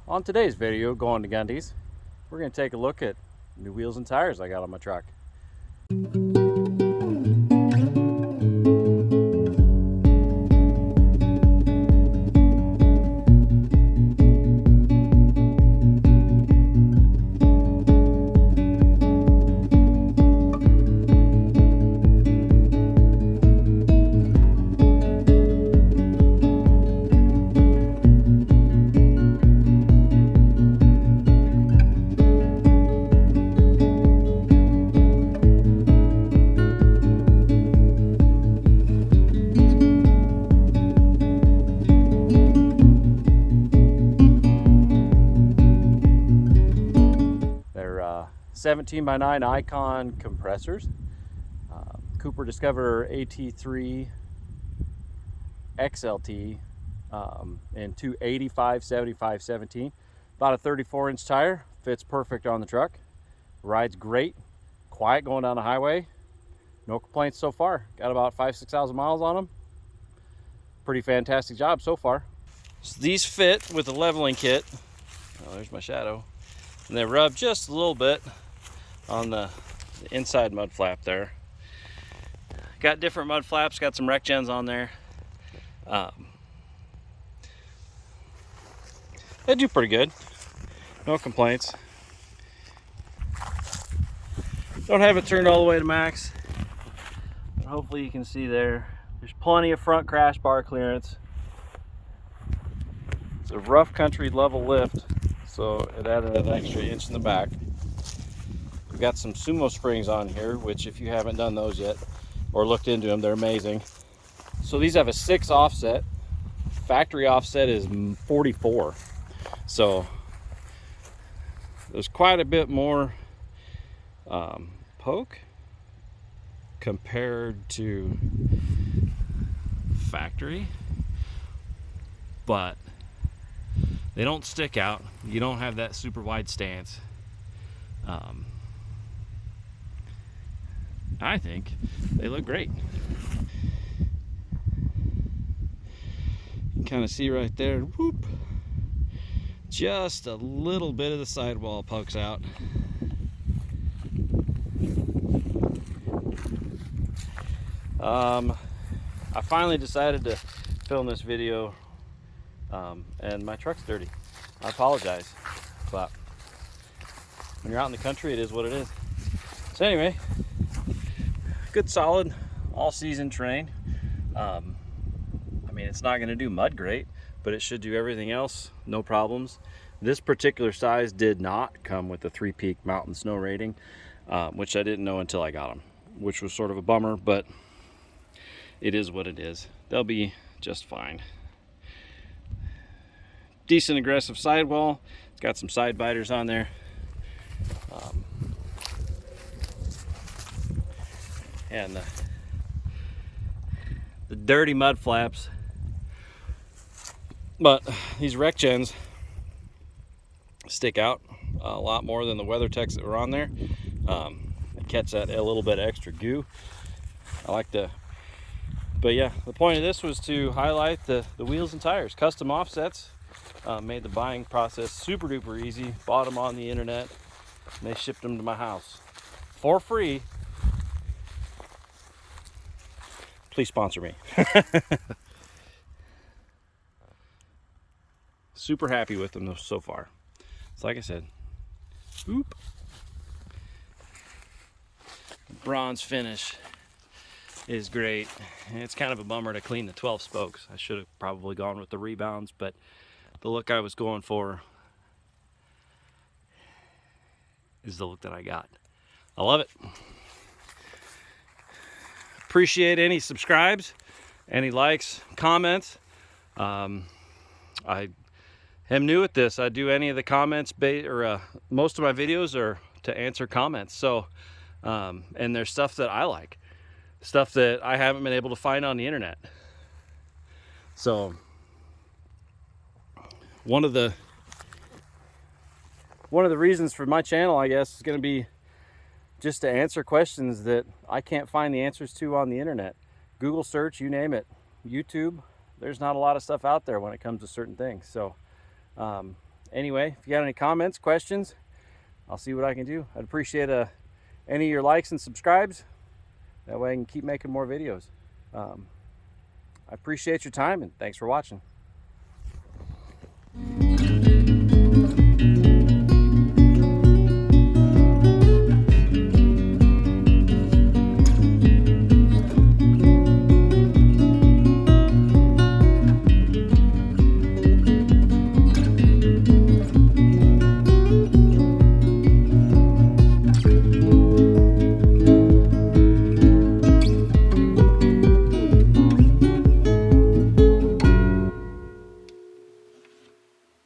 On today's video, going to Gundy's, we're going to take a look at new wheels and tires I got on my truck. They're 17 by 9 Icon compressors. Cooper Discover AT3 XLT in 285, 75, 17. About a 34-inch tire. Fits perfect on the truck. Rides great. Quiet going down the highway. No complaints so far. Got about 6,000 miles on them. Pretty fantastic job so far. So these fit with the leveling kit. Oh, there's my shadow. And they rub just a little bit on the inside mud flap there. Got different mud flaps, got some rec gens on there. They do pretty good. No complaints. Don't have it turned all the way to max. But hopefully you can see there. There's plenty of front crash bar clearance. It's a rough country level lift, so it added an extra inch in the back. We've got some sumo springs on here, which if you haven't done those yet or looked into them, they're amazing. So these have a 6 offset. Factory offset is 44. So there's quite a bit more poke compared to factory, but they don't stick out. You don't have that super wide stance. I think they look great. You can kind of see right there, whoop, just a little bit of the sidewall pokes out. I finally decided to film this video, and my truck's dirty. I apologize, but when you're out in the country, it is what it is. So anyway, good solid all-season terrain. I mean, it's not going to do mud great, but it should do everything else, no problems. This particular size did not come with the 3-peak mountain snow rating, which I didn't know until I got them, which was sort of a bummer, but it is what it is. They'll be just fine. Decent aggressive sidewall. It's got some side biters on there. And the dirty mud flaps. But these rec gens stick out a lot more than the WeatherTechs that were on there. They catch that a little bit of extra goo. I like the, but yeah, the point of this was to highlight the wheels and tires. Custom offsets made the buying process super duper easy. Bought them on the internet and they shipped them to my house for free. Please sponsor me. Super happy with them so far. So like I said, oop, bronze finish is great. And it's kind of a bummer to clean the 12 spokes. I should have probably gone with the rebounds, but the look I was going for is the look that I got. I love it. Appreciate any subscribes, any likes, comments. I am new at this. I do any of the comments, most of my videos are to answer comments. So, and there's stuff that I like, stuff that I haven't been able to find on the internet. So, one of the reasons for my channel, I guess, is going to be just to answer questions that I can't find the answers to on the internet. Google search, you name it. YouTube, there's not a lot of stuff out there when it comes to certain things. So Anyway, if you got any comments, questions, I'll see what I can do. I'd appreciate any of your likes and subscribes. That way I can keep making more videos. I appreciate your time, and thanks for watching.